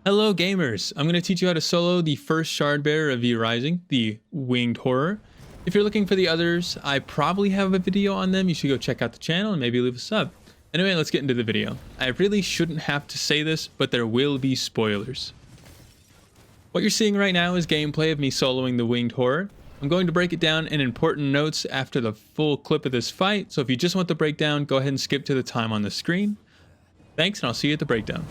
Hello gamers! I'm going to teach you how to solo the first shard bearer of V Rising, the winged horror. If you're looking for the others, I probably have a video on them. You should go check out the channel and maybe leave a sub. Anyway, let's get into the video. I really shouldn't have to say this, but there will be spoilers. What you're seeing right now is gameplay of me soloing the winged horror. I'm going to break it down in important notes after the full clip of this fight, so if you just want the breakdown, go ahead and skip to the time on the screen. Thanks, and I'll see you at the breakdown.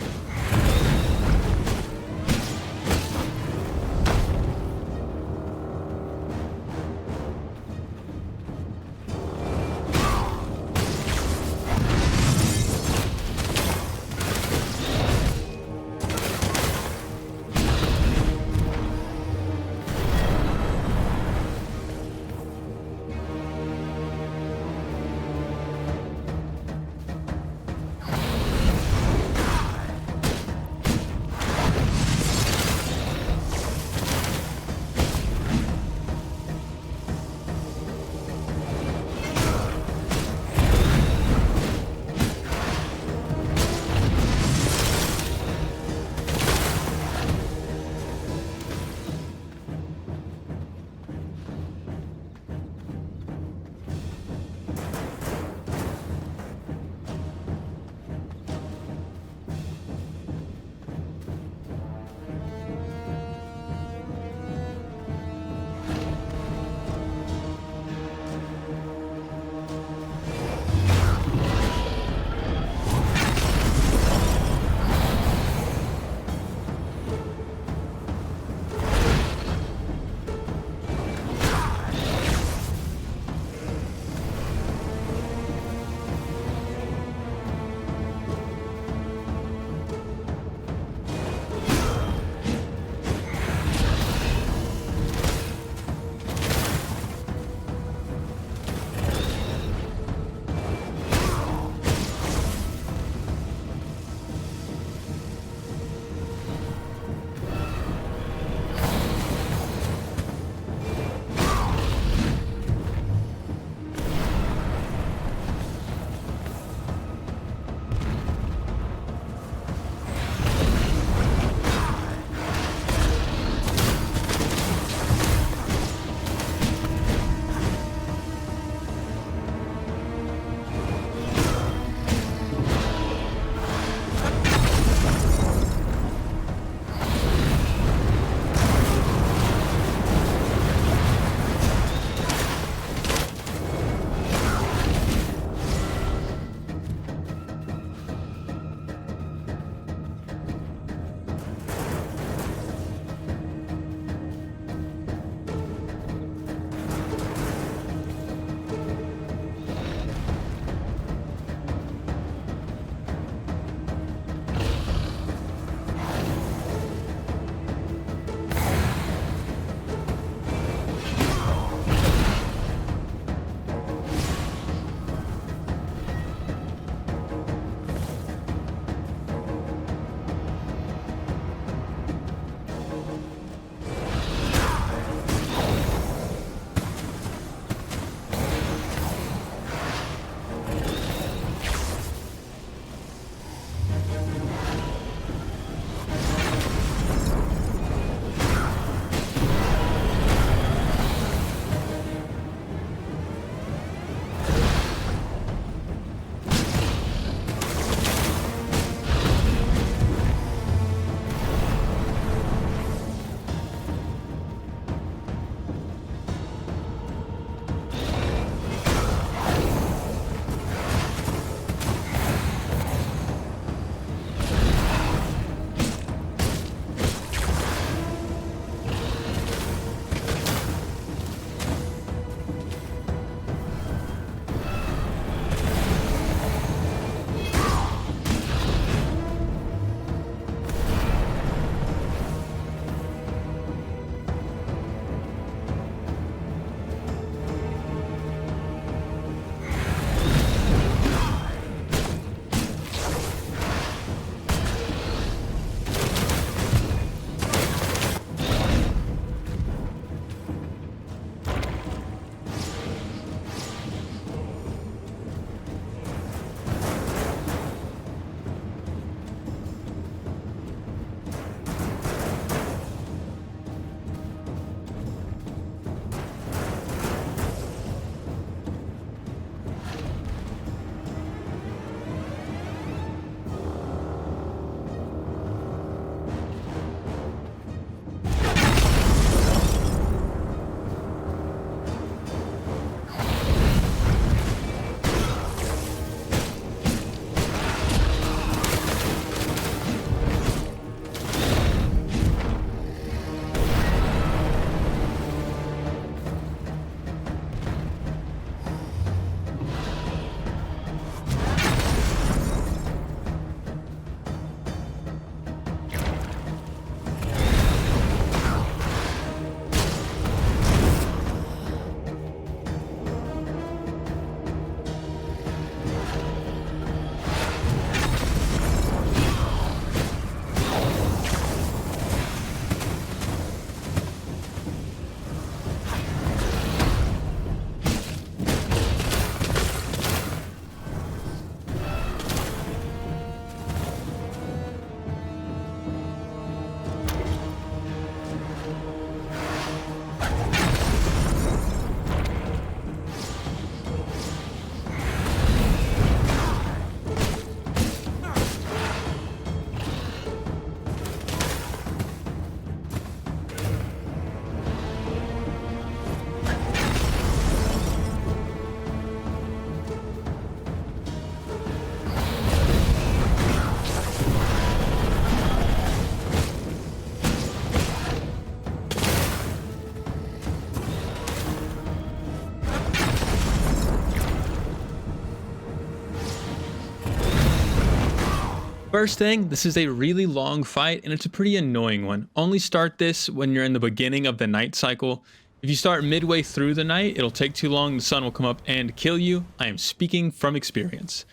First thing, this is a really long fight and it's a pretty annoying one. Only start this when you're in the beginning of the night cycle. If you start midway through the night, it'll take too long, the sun will come up and kill you. I am speaking from experience.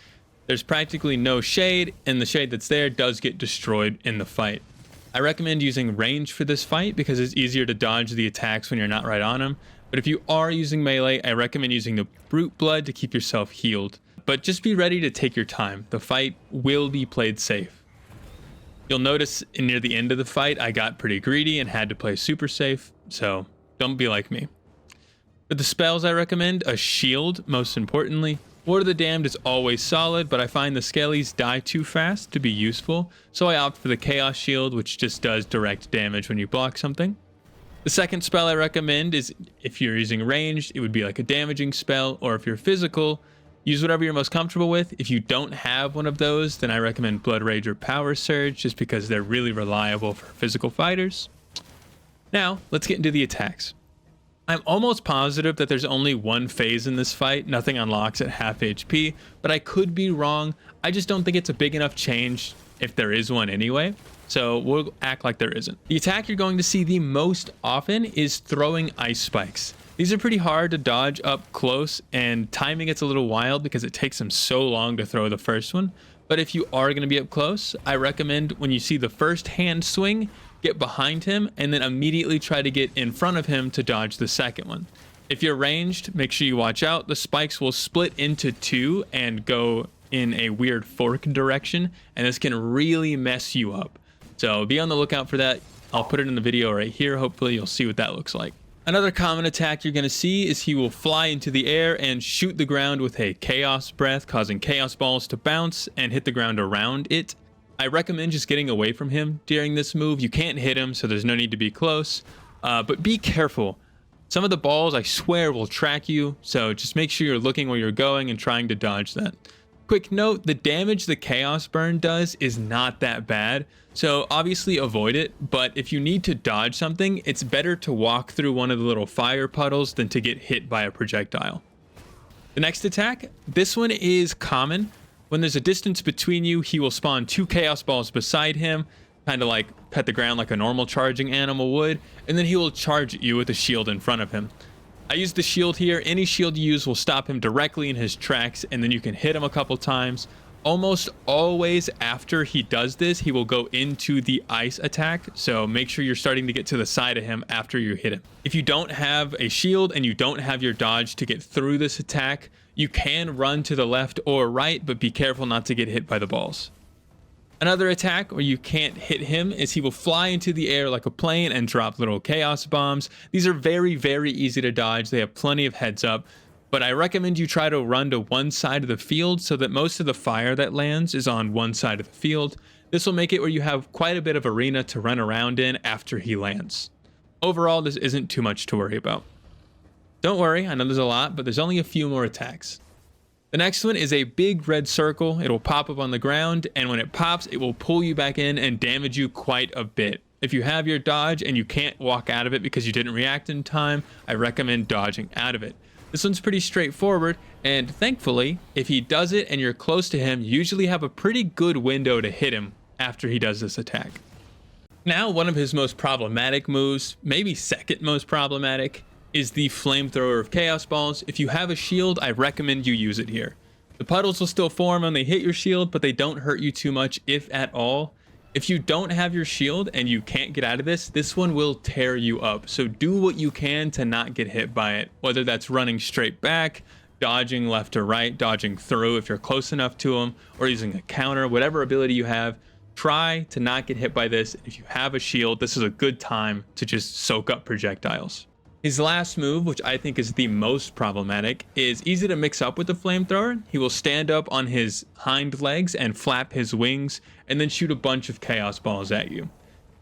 There's practically no shade, and the shade that's there does get destroyed in the fight. I recommend using range for this fight because it's easier to dodge the attacks when you're not right on them. But if you are using melee, I recommend using the brute blood to keep yourself healed. But just be ready to take your time. The fight will be played safe. You'll notice near the end of the fight, I got pretty greedy and had to play super safe, so don't be like me. For the spells I recommend, a shield, most importantly. Ward of the Damned is always solid, but I find the Skellies die too fast to be useful, so I opt for the Chaos Shield, which just does direct damage when you block something. The second spell I recommend is, if you're using ranged, it would be like a damaging spell, or if you're physical, use whatever you're most comfortable with. If you don't have one of those, then I recommend Blood Rage or Power Surge, just because they're really reliable for physical fighters. Now, let's get into the attacks. I'm almost positive that there's only one phase in this fight, nothing unlocks at half HP, but I could be wrong. I just don't think it's a big enough change if there is one anyway, so we'll act like there isn't. The attack you're going to see the most often is throwing ice spikes. These are pretty hard to dodge up close, and timing gets a little wild because it takes them so long to throw the first one. But if you are going to be up close, I recommend when you see the first hand swing, get behind him and then immediately try to get in front of him to dodge the second one. If you're ranged, make sure you watch out. The spikes will split into two and go in a weird fork direction, and this can really mess you up. So be on the lookout for that. I'll put it in the video right here. Hopefully you'll see what that looks like. Another common attack you're going to see is he will fly into the air and shoot the ground with a chaos breath, causing chaos balls to bounce and hit the ground around it. I recommend just getting away from him during this move. You can't hit him, so there's no need to be close, but be careful. Some of the balls, I swear, will track you, so just make sure you're looking where you're going and trying to dodge that. Quick note, the damage the Chaos Burn does is not that bad, so obviously avoid it, but if you need to dodge something, it's better to walk through one of the little fire puddles than to get hit by a projectile. The next attack, this one is common. When there's a distance between you, he will spawn two chaos balls beside him, kind of like pet the ground like a normal charging animal would, and then he will charge at you with a shield in front of him. I use the shield here. Any shield you use will stop him directly in his tracks, and then you can hit him a couple times. Almost always after he does this, he will go into the ice attack, so make sure you're starting to get to the side of him after you hit him. If you don't have a shield and you don't have your dodge to get through this attack, you can run to the left or right, but be careful not to get hit by the balls. Another attack where you can't hit him is he will fly into the air like a plane and drop little chaos bombs. These are very, very easy to dodge. They have plenty of heads up, but I recommend you try to run to one side of the field so that most of the fire that lands is on one side of the field. This will make it where you have quite a bit of arena to run around in after he lands. Overall, this isn't too much to worry about. Don't worry, I know there's a lot, but there's only a few more attacks. The next one is a big red circle. It will pop up on the ground, and when it pops, it will pull you back in and damage you quite a bit. If you have your dodge and you can't walk out of it because you didn't react in time, I recommend dodging out of it. This one's pretty straightforward, and thankfully, if he does it and you're close to him, you usually have a pretty good window to hit him after he does this attack. Now, one of his most problematic moves, maybe second most problematic, is the flamethrower of chaos balls. If you have a shield, I recommend you use it here. The puddles will still form when they hit your shield, but they don't hurt you too much, if at all. If you don't have your shield and you can't get out of this one will tear you up. So do what you can to not get hit by it, whether that's running straight back, dodging left or right, dodging through if you're close enough to them, or using a counter, whatever ability you have. Try to not get hit by this. If you have a shield, this is a good time to just soak up projectiles. His last move, which I think is the most problematic, is easy to mix up with the flamethrower. He will stand up on his hind legs and flap his wings and then shoot a bunch of chaos balls at you.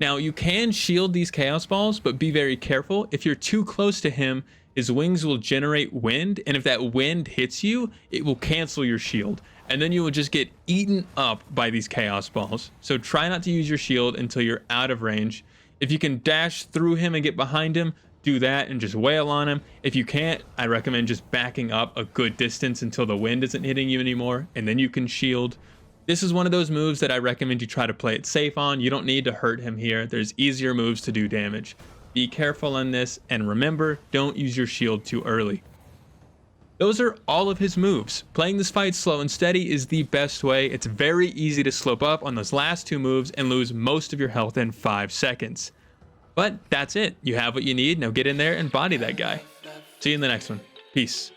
Now, you can shield these chaos balls, but be very careful. If you're too close to him, his wings will generate wind, and if that wind hits you, it will cancel your shield, and then you will just get eaten up by these chaos balls. So try not to use your shield until you're out of range. If you can dash through him and get behind him, do that and just wail on him. If you can't, I recommend just backing up a good distance until the wind isn't hitting you anymore, and then you can shield. This is one of those moves that I recommend you try to play it safe on. You don't need to hurt him here. There's easier moves to do damage. Be careful on this, and remember, don't use your shield too early. Those are all of his moves. Playing this fight slow and steady is the best way. It's very easy to slope up on those last two moves and lose most of your health in 5 seconds. But that's it. You have what you need. Now get in there and body that guy. See you in the next one. Peace.